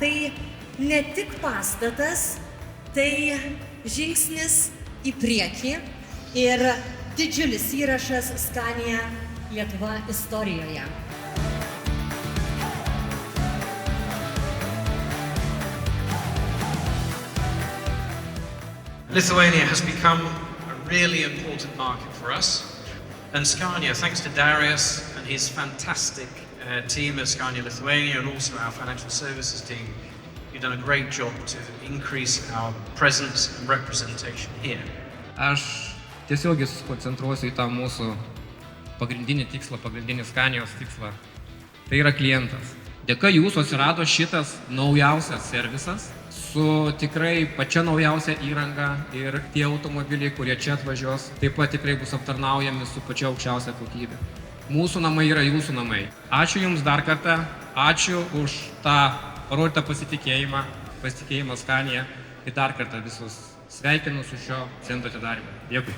tai ne tik pastatas, tai žingsnis į priekį ir didžiulis įrašas Scania Lietuva istorijoje. Lithuania has become a really important market for us, and Scania, thanks to Darius and his fantastic team at Scania Lithuania and also our financial services team, you've done a great job to increase our presence and representation here. Aš tiesiogiai susikoncentruosiu į tą mūsų pagrindinį tikslą, pagrindinį Scanios tikslą. Tai yra klientas. Dėka jūsų atsirado šitas naujausias servisas su tikrai pačia naujausia įranga ir tie automobiliai, kurie čia atvažiuos, taip pat tikrai bus aptarnaujami su pačia aukščiausia kokybė. Mūsų namai yra jūsų namai. Ačiū Jums dar kartą, ačiū už tą parodytą pasitikėjimą Scania ir dar kartą visus sveikinu su šio centro atidarymu. Dėkui.